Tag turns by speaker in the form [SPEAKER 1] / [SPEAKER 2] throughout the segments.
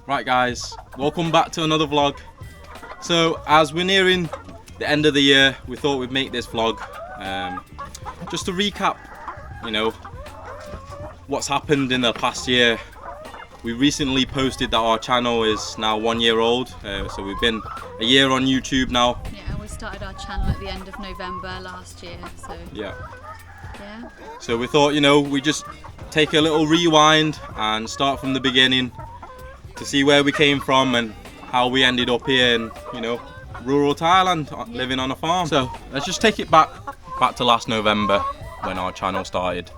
[SPEAKER 1] Right guys, welcome back to another vlog. So as we're nearing the end of the year, we thought we'd make this vlog just to recap, what's happened in the past year. We recently posted that our channel is now 1 year old, so we've been a year on YouTube now.
[SPEAKER 2] Yeah, we started our channel at the end of November last year, so
[SPEAKER 1] yeah.
[SPEAKER 2] So
[SPEAKER 1] we thought, we just take a little rewind and start from the beginning to see where we came from and how we ended up here in, rural Thailand, living on a farm. So let's just take it back to last November when our channel started.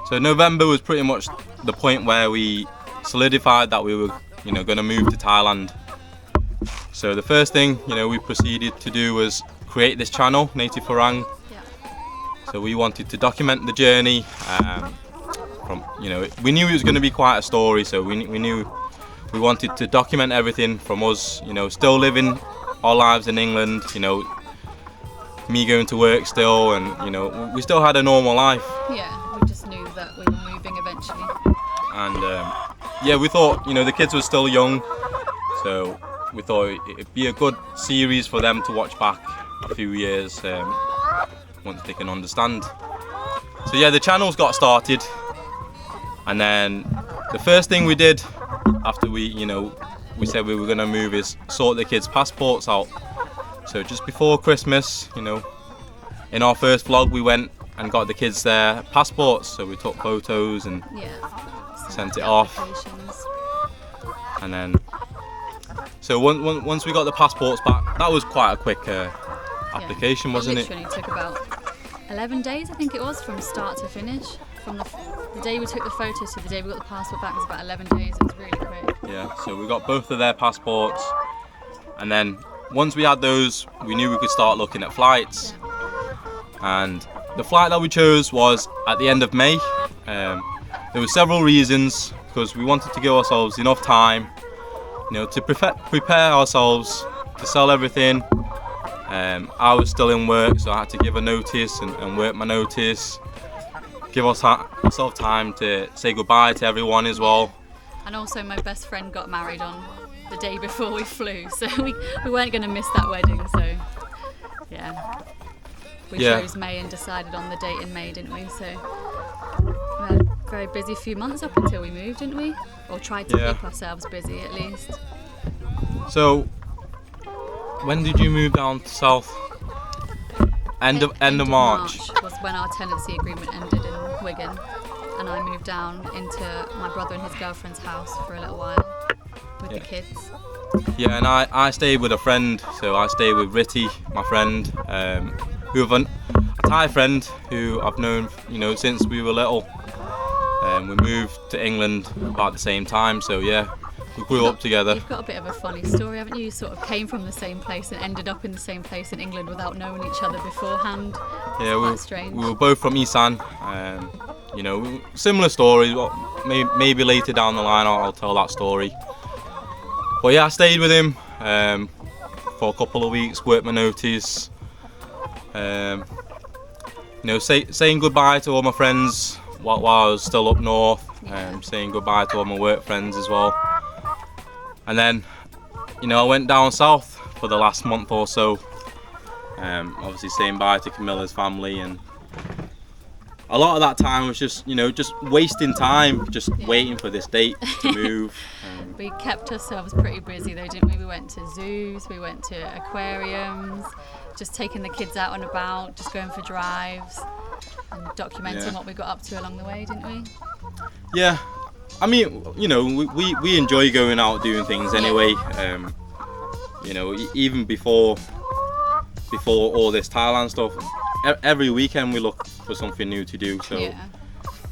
[SPEAKER 1] So November was pretty much the point where we solidified that we were, going to move to Thailand. So the first thing, we proceeded to do was create this channel, Native Farang. So we wanted to document the journey. We knew it was going to be quite a story, so we knew we wanted to document everything from us, still living our lives in England, me going to work still, and we still had a normal life.
[SPEAKER 2] Yeah, we just knew that we were moving eventually.
[SPEAKER 1] And we thought, the kids were still young, so we thought it'd be a good series for them to watch back a few years once they can understand. So yeah, the channel's got started, and then the first thing we did after we said we were going to move is sort the kids' passports out. So just before Christmas, in our first vlog we went and got the kids their passports, so we took photos and sent it off. And then so once we got the passports back, that was quite a quick application, wasn't it?
[SPEAKER 2] Literally took about 11 days, I think it was, from start to finish. From the day we took the photos to the day we got the passport back was about 11 days. It was really quick.
[SPEAKER 1] Yeah, so we got both of their passports, and then once we had those, we knew we could start looking at flights. And the flight that we chose was at the end of May. There were several reasons, because we wanted to give ourselves enough time, to prepare ourselves to sell everything. I was still in work, so I had to give a notice and work my notice. Give ourselves time to say goodbye to everyone as well.
[SPEAKER 2] And also my best friend got married on the day before we flew, so we weren't going to miss that wedding, so yeah. We chose May and decided on the date in May, didn't we? So we had a very busy few months up until we moved, didn't we? Or tried to keep ourselves busy at least.
[SPEAKER 1] So when did you move down to South? End of March
[SPEAKER 2] was when our tenancy agreement ended in Wigan, and I moved down into my brother and his girlfriend's house for a little while with the kids.
[SPEAKER 1] Yeah, and I stayed with a friend, so I stayed with Ritti, my friend, who have a Thai friend who I've known, since we were little. We moved to England about the same time, so yeah, we grew up together.
[SPEAKER 2] You've got a bit of a funny story, haven't you? You sort of came from the same place and ended up in the same place in England without knowing each other beforehand.
[SPEAKER 1] Yeah,
[SPEAKER 2] quite strange.
[SPEAKER 1] We were both from Isan. Similar stories. Maybe later down the line I'll tell that story. But yeah, I stayed with him for a couple of weeks, worked my notice. Saying goodbye to all my friends while I was still up north. Saying goodbye to all my work friends as well. And then, I went down south for the last month or so. Obviously saying bye to Camilla's family, and a lot of that time was just wasting time, just waiting for this date to move.
[SPEAKER 2] We kept ourselves pretty busy though, didn't we? We went to zoos, we went to aquariums, just taking the kids out and about, just going for drives and documenting what we got up to along the way, didn't we?
[SPEAKER 1] Yeah. I mean, we enjoy going out doing things anyway. Even before all this Thailand stuff, every weekend we look for something new to do. So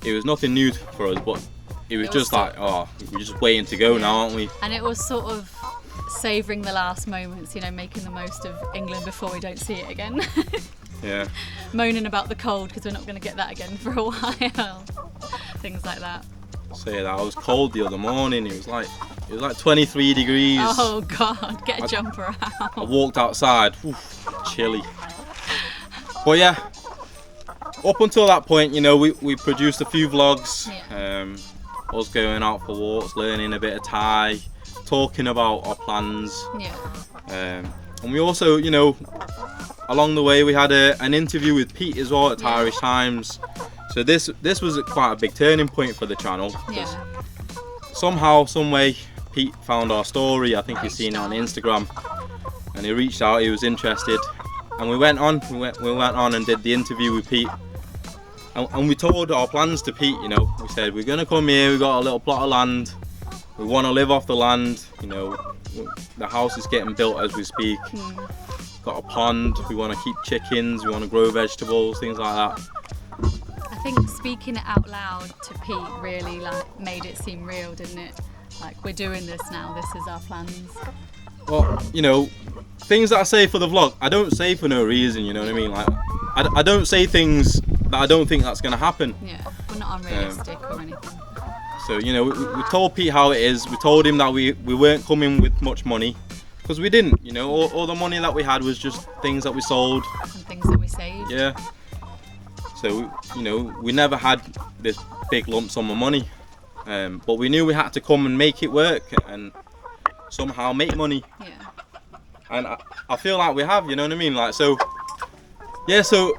[SPEAKER 1] it was nothing new for us, but it was just like, we're just waiting to go now, aren't we?
[SPEAKER 2] And it was sort of savouring the last moments, making the most of England before we don't see it again.
[SPEAKER 1] Yeah.
[SPEAKER 2] Moaning about the cold because we're not going to get that again for a while. Things like that.
[SPEAKER 1] Say that I was cold the other morning. It was like 23 degrees.
[SPEAKER 2] Oh God, get a jumper out.
[SPEAKER 1] I walked outside, chilly. But yeah, up until that point, we produced a few vlogs. Us going out for walks, learning a bit of Thai, talking about our plans.
[SPEAKER 2] Yeah.
[SPEAKER 1] And we also, you know, along the way we had an interview with Pete as well at Irish Times. So this was quite a big turning point for the channel.
[SPEAKER 2] Yeah.
[SPEAKER 1] Somehow, some way, Pete found our story. I think he's seen it on Instagram, and he reached out. He was interested, and we went on and did the interview with Pete. And we told our plans to Pete. You know, we said we're gonna come here. We got a little plot of land. We want to live off the land. You know, the house is getting built as we speak. Got a pond. We want to keep chickens. We want to grow vegetables, things like that.
[SPEAKER 2] I think speaking it out loud to Pete really like made it seem real, didn't it? Like, we're doing this now. This is our plans.
[SPEAKER 1] Well, you know, things that I say for the vlog, I don't say for no reason. You know what I mean? Like, I don't say things that I don't think that's gonna happen.
[SPEAKER 2] Yeah, we're not unrealistic or anything.
[SPEAKER 1] So, you know, we told Pete how it is. We told him that we weren't coming with much money, because we didn't. You know, all the money that we had was just things that we sold
[SPEAKER 2] and things that we saved.
[SPEAKER 1] Yeah. So, you know, we never had this big lump sum of money, but we knew we had to come and make it work and somehow make money.
[SPEAKER 2] Yeah.
[SPEAKER 1] And I feel like we have, you know what I mean? Like, so, yeah, so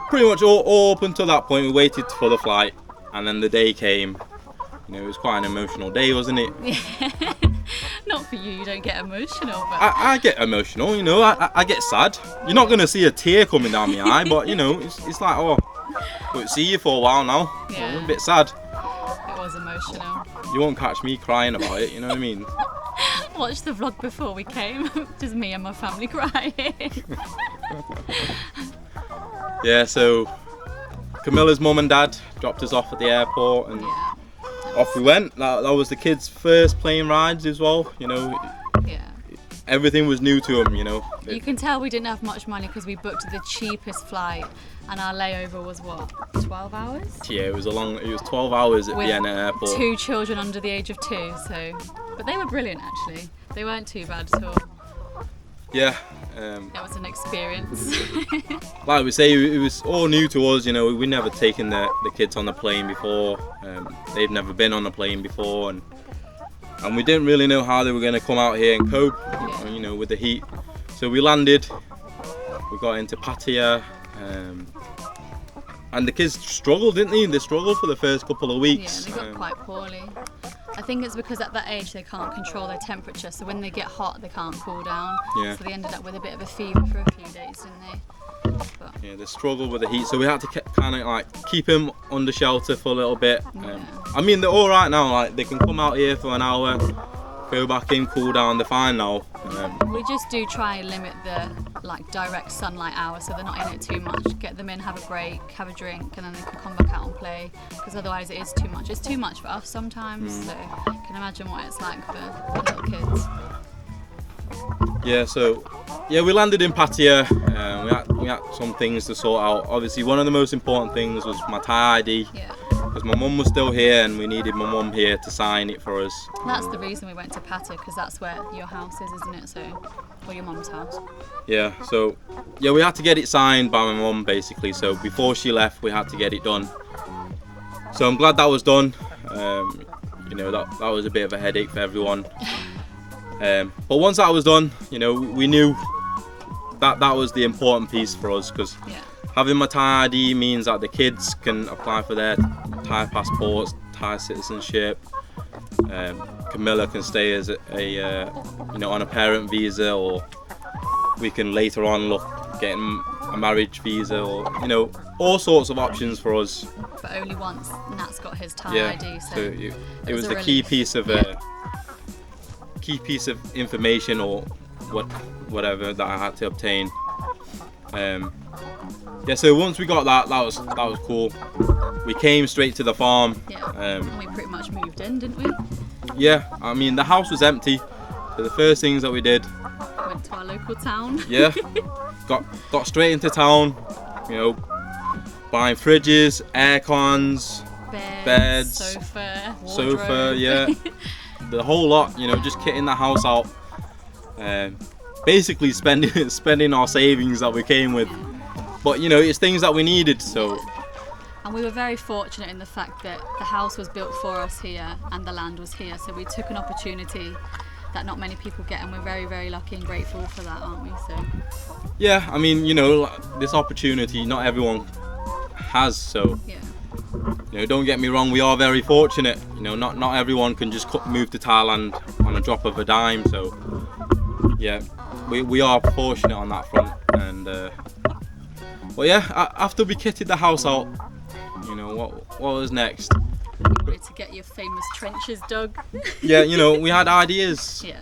[SPEAKER 1] pretty much all up until that point we waited for the flight, and then the day came. You know, it was quite an emotional day, wasn't it?
[SPEAKER 2] Yeah. Not for you don't get emotional, but
[SPEAKER 1] I get emotional, you know, I get sad. You're not going to see a tear coming down my eye, but, you know, it's like, oh, won't see you for a while now.
[SPEAKER 2] Yeah.
[SPEAKER 1] I'm a bit sad.
[SPEAKER 2] It was emotional.
[SPEAKER 1] You won't catch me crying about it, you know what I mean?
[SPEAKER 2] Watch the vlog before we came, just me and my family crying.
[SPEAKER 1] Yeah, so Camilla's mum and dad dropped us off at the airport, and off we went. That was the kids' first plane rides as well, you know.
[SPEAKER 2] Yeah.
[SPEAKER 1] Everything was new to them, you know.
[SPEAKER 2] You can tell we didn't have much money because we booked the cheapest flight, and our layover was what, 12 hours?
[SPEAKER 1] Yeah, it was 12 hours at Vienna airport.
[SPEAKER 2] 2 children under the age of 2, so, but they were brilliant actually. They weren't too bad at all.
[SPEAKER 1] Yeah.
[SPEAKER 2] It was an experience.
[SPEAKER 1] Like we say, it was all new to us, you know. We'd never taken the kids on the plane before. They'd never been on a plane before, and we didn't really know how they were going to come out here and cope, you know, with the heat. So we landed, we got into Pattaya, and the kids struggled, didn't they? They struggled for the first couple of weeks.
[SPEAKER 2] Yeah, they got quite poorly. I think it's because at that age they can't control their temperature, so when they get hot they can't cool down.
[SPEAKER 1] Yeah.
[SPEAKER 2] So they ended up with a bit of a fever for a few days, didn't they? But
[SPEAKER 1] yeah, they struggled with the heat, so we had to kind of like keep them under shelter for a little bit. I mean, they're all right now. Like, they can come out here for an hour, go back in, cool down. They're fine now.
[SPEAKER 2] We just do try and limit the like direct sunlight hours, so they're not in it too much. Get them in, have a break, have a drink, and then they can come back out and play. Because otherwise, it is too much. It's too much for us sometimes. So you can imagine what it's like for little kids.
[SPEAKER 1] Yeah, so yeah, we landed in Pattaya. We had some things to sort out. Obviously, one of the most important things was my Thai ID.
[SPEAKER 2] Yeah.
[SPEAKER 1] Because my mum was still here, and we needed my mum here to sign it for us.
[SPEAKER 2] That's the reason we went to Pattaya, because that's where your house is, isn't it? So, or your mum's house. Yeah.
[SPEAKER 1] So yeah, we had to get it signed by my mum basically. So before she left, we had to get it done. So I'm glad that was done. You know, that was a bit of a headache for everyone. But once that was done, you know, we knew that was the important piece for us, because having my Thai ID means that the kids can apply for their Thai passports, Thai citizenship. Camilla can stay as you know, on a parent visa, or we can later on look getting a marriage visa, or, you know, all sorts of options for us.
[SPEAKER 2] But only once Nat's got his Thai ID, so
[SPEAKER 1] it was the key piece of information, or whatever that I had to obtain. Yeah, so once we got that was cool. We came straight to the farm.
[SPEAKER 2] Yeah, and we pretty much moved in, didn't we?
[SPEAKER 1] Yeah, I mean, the house was empty, so the first things that we did,
[SPEAKER 2] went to our local town.
[SPEAKER 1] Yeah, got straight into town, you know, buying fridges, air cons, beds, sofa, yeah, the whole lot, you know, just kitting the house out, basically spending our savings that we came with. But, you know, it's things that we needed, so.
[SPEAKER 2] And we were very fortunate in the fact that the house was built for us here and the land was here, so we took an opportunity that not many people get, and we're very, very lucky and grateful for that, aren't we? So
[SPEAKER 1] Yeah, I mean, this opportunity not everyone has, so
[SPEAKER 2] yeah,
[SPEAKER 1] don't get me wrong, we are very fortunate. Not everyone can just move to Thailand on a drop of a dime, so yeah, we are fortunate on that front. And but yeah, after we kitted the house out, what was next?
[SPEAKER 2] you wanted to get your famous trenches dug.
[SPEAKER 1] Yeah, we had ideas.
[SPEAKER 2] Yeah,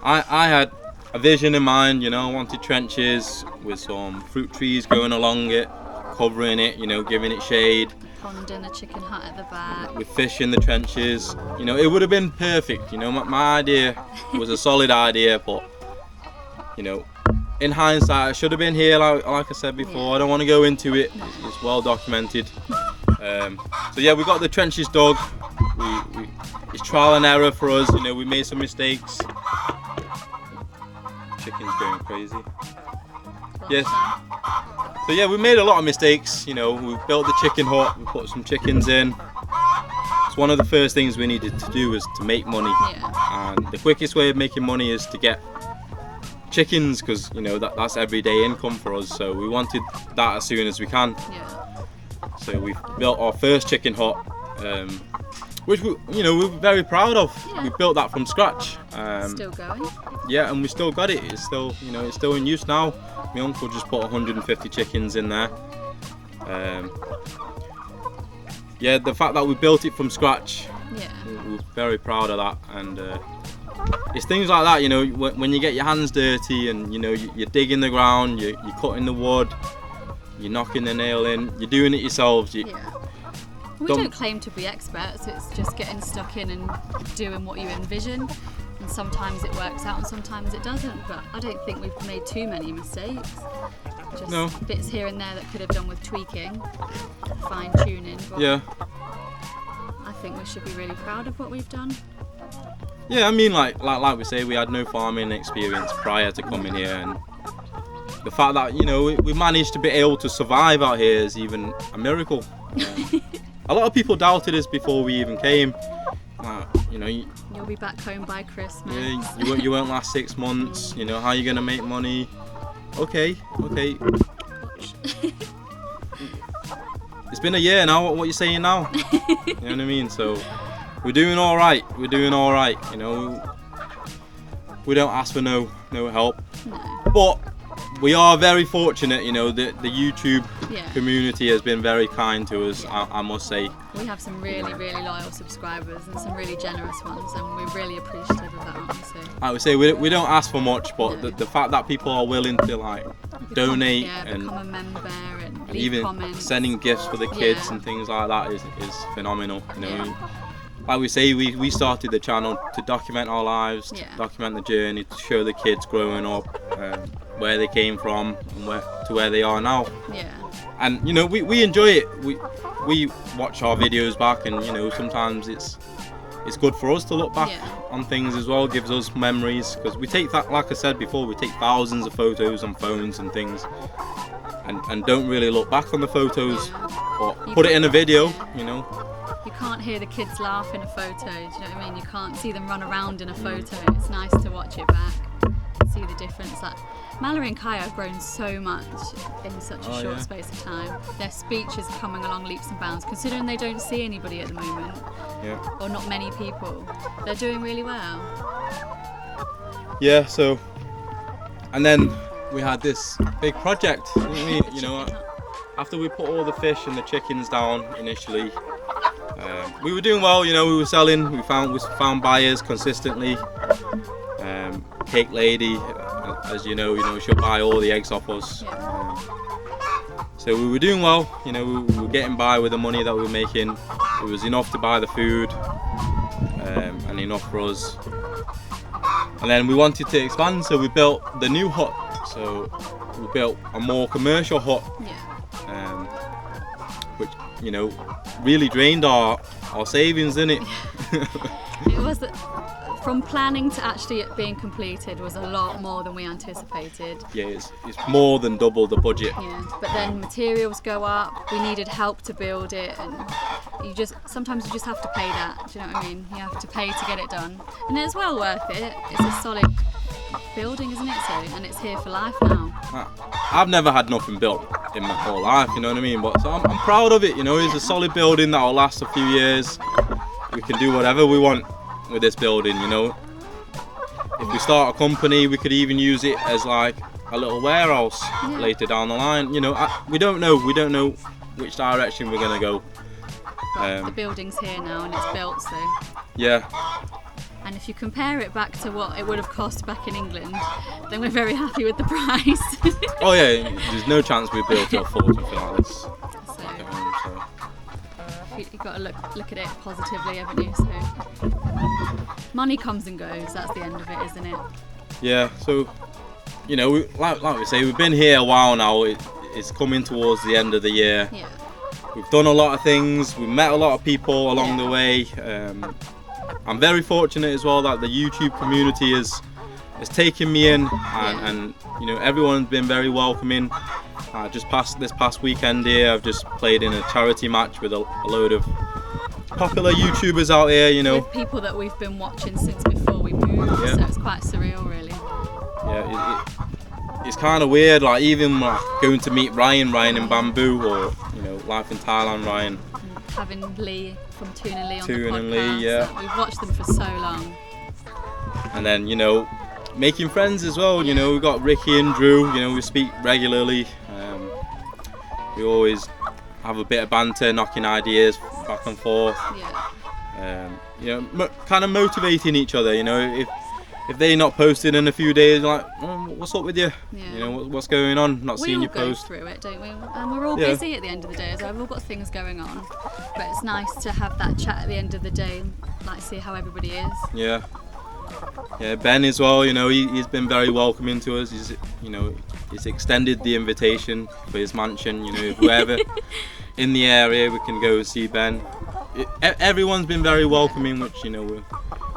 [SPEAKER 1] I had a vision in mind, I wanted trenches with some fruit trees going along it, covering it, giving it shade.
[SPEAKER 2] pond and a chicken hut at the back.
[SPEAKER 1] With fish in the trenches, it would have been perfect. My idea was a solid idea, but in hindsight, I should have been here. Like I said before, I don't want to go into it. It's well documented. So yeah, we got the trenches dug. It's trial and error for us. We made some mistakes. Chicken's going crazy. Yes. So yeah, we made a lot of mistakes. We built the chicken hut. We put some chickens in. It's one of the first things we needed to do was to make money.
[SPEAKER 2] Yeah.
[SPEAKER 1] And the quickest way of making money is to get chickens, because that's everyday income for us. So we wanted that as soon as we can.
[SPEAKER 2] Yeah.
[SPEAKER 1] So we built our first chicken hut, which we were very proud of.
[SPEAKER 2] Yeah.
[SPEAKER 1] We built that from scratch.
[SPEAKER 2] Still going.
[SPEAKER 1] Yeah, and we still got it. It's still it's still in use now. My uncle just put 150 chickens in there. Yeah, the fact that we built it from scratch,
[SPEAKER 2] Yeah.
[SPEAKER 1] we're very proud of that. And it's things like that, when you get your hands dirty and you're digging the ground, you're cutting the wood, you're knocking the nail in, you're doing it yourselves.
[SPEAKER 2] Yeah. We don't claim to be experts, it's just getting stuck in and doing what you envision. And sometimes it works out and sometimes it doesn't, but I don't think we've made too many mistakes. Just bits here and there that could have done with tweaking, fine tuning. But
[SPEAKER 1] Yeah.
[SPEAKER 2] I think we should be really proud of what we've done.
[SPEAKER 1] Yeah, I mean, like we say, we had no farming experience prior to coming here, and the fact that we managed to be able to survive out here is even a miracle. A lot of people doubted us before we even came.
[SPEAKER 2] You'll be back home by Christmas.
[SPEAKER 1] Yeah, you won't last 6 months. How are you gonna make money? Okay. It's been a year now. What are you saying now? You know what I mean? So we're doing all right. We don't ask for no help.
[SPEAKER 2] No.
[SPEAKER 1] But we are very fortunate. The YouTube
[SPEAKER 2] Yeah.
[SPEAKER 1] community has been very kind to us. I must say.
[SPEAKER 2] We have some really, really loyal subscribers and some really generous ones, and we're really appreciative of that, aren't we? So
[SPEAKER 1] I would say we don't ask for much, but the fact that people are willing to donate and
[SPEAKER 2] become a member and leave
[SPEAKER 1] even
[SPEAKER 2] comments.
[SPEAKER 1] sending gifts for the kids
[SPEAKER 2] Yeah.
[SPEAKER 1] and things like that is phenomenal.
[SPEAKER 2] Yeah.
[SPEAKER 1] Like we say, we started the channel to document our lives, to
[SPEAKER 2] Yeah.
[SPEAKER 1] document the journey, to show the kids growing up, where they came from and where they are now.
[SPEAKER 2] Yeah.
[SPEAKER 1] And we enjoy it. We watch our videos back, and sometimes it's good for us to look back
[SPEAKER 2] Yeah.
[SPEAKER 1] on things as well. Gives us memories, because we take that, like I said before, we take thousands of photos on phones and things, and don't really look back on the photos or put it in a video.
[SPEAKER 2] You can't hear the kids laugh in a photo, do you know what I mean? You can't see them run around in a photo. It's nice to watch it back, see the difference. Like Mallory and Kaya have grown so much in such a short space of time. Their speech is coming along leaps and bounds, considering they don't see anybody at the moment, or not many people. They're doing really well.
[SPEAKER 1] Yeah. So, and then we had this big project, didn't we? After we put all the fish and the chickens down initially, we were doing well. We were selling. We found buyers consistently. Cake Lady, as she'll buy all the eggs off us. So we were doing well. We were getting by with the money that we were making. It was enough to buy the food, and enough for us. And then we wanted to expand, so we built the new hut. So we built a more commercial hut, which really drained our savings, didn't it?
[SPEAKER 2] It was from planning to actually it being completed was a lot more than we anticipated.
[SPEAKER 1] Yeah, it's more than double the budget.
[SPEAKER 2] Yeah, but then materials go up. We needed help to build it, and sometimes you just have to pay that. Do you know what I mean? You have to pay to get it done, and it's well worth it. It's a solid building, isn't it? So, and it's here for life now.
[SPEAKER 1] I've never had nothing built in my whole life, you know what I mean? But so I'm proud of it, you know. It's a solid building that'll last a few years. We can do whatever we want with this building, you know. If we start a company, we could even use it as like a little warehouse later down the line. You know, we don't know which direction we're gonna go.
[SPEAKER 2] The building's here now and it's built, so.
[SPEAKER 1] Yeah.
[SPEAKER 2] And if you compare it back to what it would have cost back in England, then we're very happy with the price.
[SPEAKER 1] Oh yeah, there's no chance we'd be able to afford something like this.
[SPEAKER 2] So. You've got to look at it positively, haven't you? So money comes and goes. That's the end of it, isn't it?
[SPEAKER 1] Yeah. So, you know, like we say, we've been here a while now. It's coming towards the end of the year.
[SPEAKER 2] Yeah.
[SPEAKER 1] We've done a lot of things. We've met a lot of people along the way. I'm very fortunate as well that the YouTube community has taken me in, and you know, everyone's been very welcoming. This past weekend here, I've just played in a charity match with a load of popular YouTubers out here, you know.
[SPEAKER 2] With people that we've been watching since before we moved, so it's quite surreal, really.
[SPEAKER 1] Yeah, it's kind of weird, like even like going to meet Ryan in Bamboo, or you know, Life in Thailand Ryan.
[SPEAKER 2] And having Lee from Toon and Lee on
[SPEAKER 1] Toon
[SPEAKER 2] the podcast.
[SPEAKER 1] And Lee, yeah.
[SPEAKER 2] We've watched them for so long.
[SPEAKER 1] And then, you know, making friends as well. You know, we've got Ricky and Drew. You know, we speak regularly. We always have a bit of banter, knocking ideas back and forth.
[SPEAKER 2] Yeah.
[SPEAKER 1] You know, kind of motivating each other. You know, if they're not posted in a few days, like, what's up with you?
[SPEAKER 2] Yeah.
[SPEAKER 1] You know, what's going on? Not seeing you post.
[SPEAKER 2] We all go through it, don't we? And we're all busy at the end of the day, so we've all got things going on. But it's nice to have that chat at the end of the day, like see how everybody is.
[SPEAKER 1] Yeah. Yeah, Ben as well. You know, he's been very welcoming to us. He's extended the invitation for his mansion. You know, if we're ever in the area, we can go see Ben. Everyone's been very welcoming, which, you know,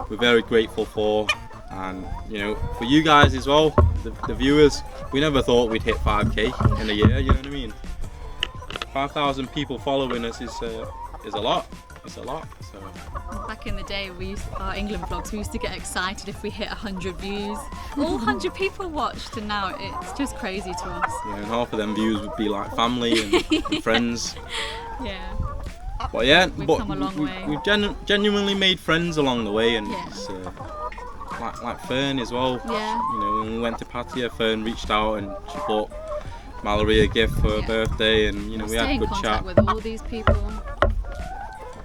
[SPEAKER 1] we're very grateful for. And, you know, for you guys as well, the viewers, we never thought we'd hit 5k in a year. You know what I mean? 5,000 people following us is a lot. It's a lot. So.
[SPEAKER 2] Back in the day, our England vlogs, we used to get excited if we hit 100 views. All 100 people watched, and now it's just crazy to us.
[SPEAKER 1] Yeah, and half of them views would be like family and friends.
[SPEAKER 2] Yeah.
[SPEAKER 1] But yeah,
[SPEAKER 2] we've come a long way.
[SPEAKER 1] We've genuinely made friends along the way, and it's, like Fern as well.
[SPEAKER 2] Yeah.
[SPEAKER 1] You know, when we went to Pattaya, Fern reached out and she bought Mallory a gift for her birthday, and you know, we had a good chat.
[SPEAKER 2] Stay in contact with all these people.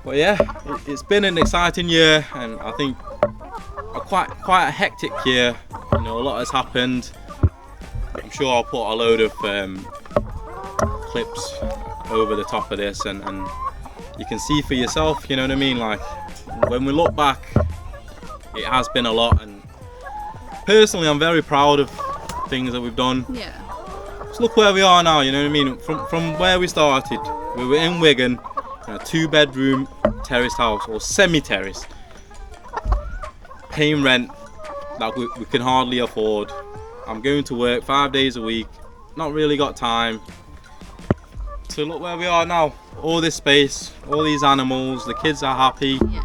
[SPEAKER 1] But yeah, it's been an exciting year, and I think quite a hectic year. You know, a lot has happened. I'm sure I'll put a load of clips over the top of this, and you can see for yourself. You know what I mean? Like, when we look back, it has been a lot, and personally, I'm very proud of things that we've done.
[SPEAKER 2] Yeah.
[SPEAKER 1] Just look where we are now. You know what I mean? From where we started, we were in Wigan. A 2-bedroom terraced house, or semi-terrace, paying rent that we can hardly afford. I'm going to work 5 days a week, not really got time. So look where we are now, all this space, all these animals, the kids are happy.
[SPEAKER 2] Yeah.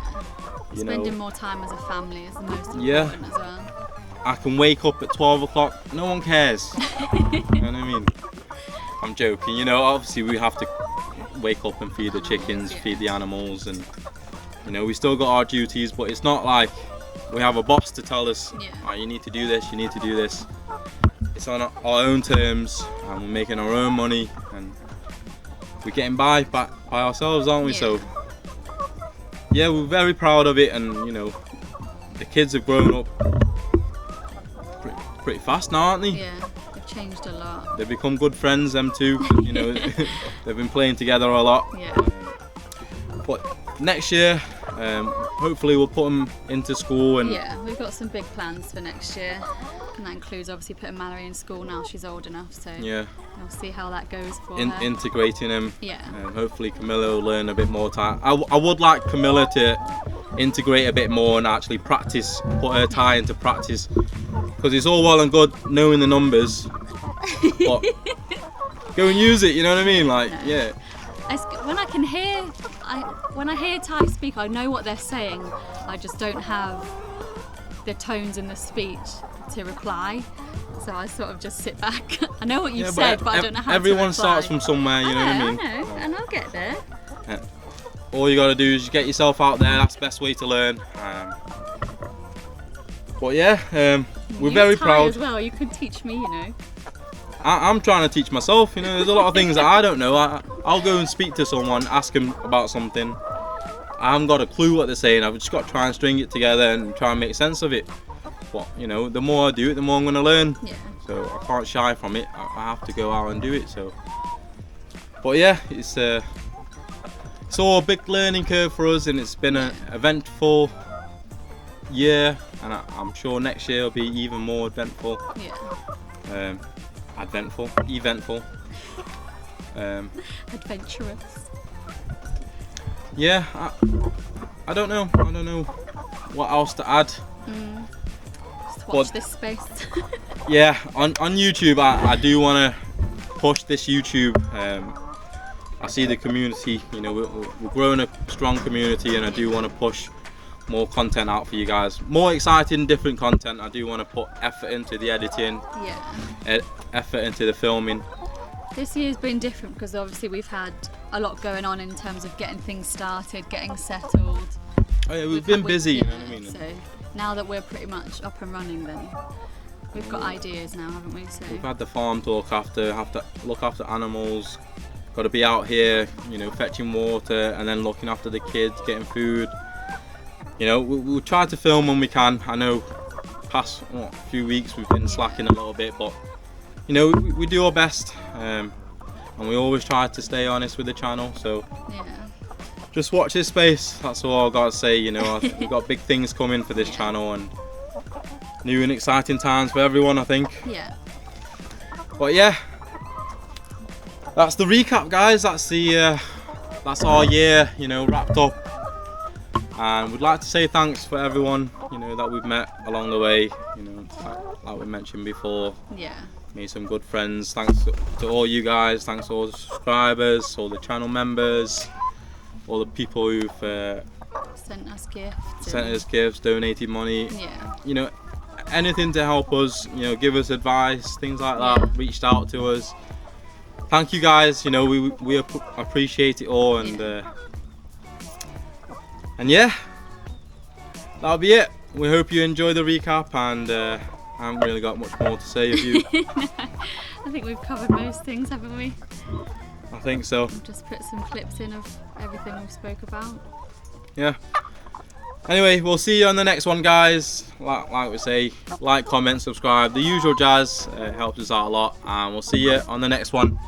[SPEAKER 2] Spending more time as a family is the most important as well.
[SPEAKER 1] I can wake up at 12 o'clock, no one cares. You know what I mean? I'm joking, you know, obviously we have to wake up and feed the chickens, feed the animals, and you know, we still got our duties, but it's not like we have a boss to tell us, oh, you need to do this, you need to do this. It's on our own terms, and we're making our own money, and we're getting by ourselves, aren't we? So yeah, we're very proud of it, and you know, the kids have grown up pretty fast now, aren't they?
[SPEAKER 2] Yeah. Changed a lot.
[SPEAKER 1] They've become good friends, them too. You know, they've been playing together a lot.
[SPEAKER 2] Yeah.
[SPEAKER 1] But next year, hopefully we'll put them into school, and
[SPEAKER 2] yeah, we've got some big plans for next year, and that includes obviously putting Mallory in school now she's old enough. So
[SPEAKER 1] yeah,
[SPEAKER 2] we'll see how that goes for her.
[SPEAKER 1] Integrating them.
[SPEAKER 2] Yeah.
[SPEAKER 1] Hopefully Camilla will learn a bit more Thai. I would like Camilla to integrate a bit more and actually practice, put her Thai into practice. Because it's all well and good knowing the numbers, but go and use it. You know what I mean? Like, yeah.
[SPEAKER 2] When I can hear, when I hear Thai speak, I know what they're saying. I just don't have the tones in the speech to reply. So I sort of just sit back. I know what you've said, but I don't know how to reply.
[SPEAKER 1] Everyone starts from somewhere, you know what I mean?
[SPEAKER 2] I know, and I'll get there.
[SPEAKER 1] Yeah. All you gotta do is get yourself out there. That's the best way to learn. But yeah, we're very proud.
[SPEAKER 2] As well, you could teach me, you know.
[SPEAKER 1] I'm trying to teach myself. You know, there's a lot of things that I don't know. I'll go and speak to someone, ask them about something. I haven't got a clue what they're saying. I've just got to try and string it together and try and make sense of it. But you know, the more I do it, the more I'm going to learn.
[SPEAKER 2] Yeah.
[SPEAKER 1] So I can't shy from it. I have to go out and do it. So, but yeah, it's all a big learning curve for us, and it's been an eventful year, and I'm sure next year will be even more eventful.
[SPEAKER 2] Yeah.
[SPEAKER 1] Eventful.
[SPEAKER 2] Adventurous.
[SPEAKER 1] Yeah, I don't know what else to add.
[SPEAKER 2] Just watch this space.
[SPEAKER 1] Yeah, on YouTube, I do want to push this YouTube. I see the community, you know, we're growing a strong community, and I do want to push more content out for you guys. More exciting, different content. I do want to put effort into the editing, effort into the filming.
[SPEAKER 2] This year's been different because obviously we've had a lot going on in terms of getting things started, getting settled.
[SPEAKER 1] Oh yeah, we've been busy, you know what I mean?
[SPEAKER 2] So now that we're pretty much up and running, then we've got ideas now, haven't we? So
[SPEAKER 1] we've had the farm to look after, have to look after animals, got to be out here, you know, fetching water, and then looking after the kids, getting food. You know, we'll try to film when we can. I know past few weeks we've been slacking a little bit, but you know, we do our best, and we always try to stay honest with the channel. So just watch this space. That's all I've got to say. You know, we've got big things coming for this channel, and new and exciting times for everyone, I think.
[SPEAKER 2] Yeah.
[SPEAKER 1] But yeah, that's the recap, guys. That's our year, you know, wrapped up. And we'd like to say thanks for everyone, you know, that we've met along the way. You know, like we mentioned before.
[SPEAKER 2] Yeah.
[SPEAKER 1] Made some good friends. Thanks to all you guys. Thanks to all the subscribers, all the channel members, all the people who've
[SPEAKER 2] sent us
[SPEAKER 1] gifts, donated money.
[SPEAKER 2] Yeah.
[SPEAKER 1] You know, anything to help us. You know, give us advice, things like that. Reached out to us. Thank you guys. You know, we appreciate it all, and yeah, that'll be it. We hope you enjoy the recap, and I haven't really got much more to say of you.
[SPEAKER 2] I think we've covered most things, haven't we?
[SPEAKER 1] I think so.
[SPEAKER 2] We've just put some clips in of everything we spoke about.
[SPEAKER 1] Yeah. Anyway, we'll see you on the next one, guys. Like we say, like, comment, subscribe. The usual jazz helps us out a lot, and we'll see you on the next one.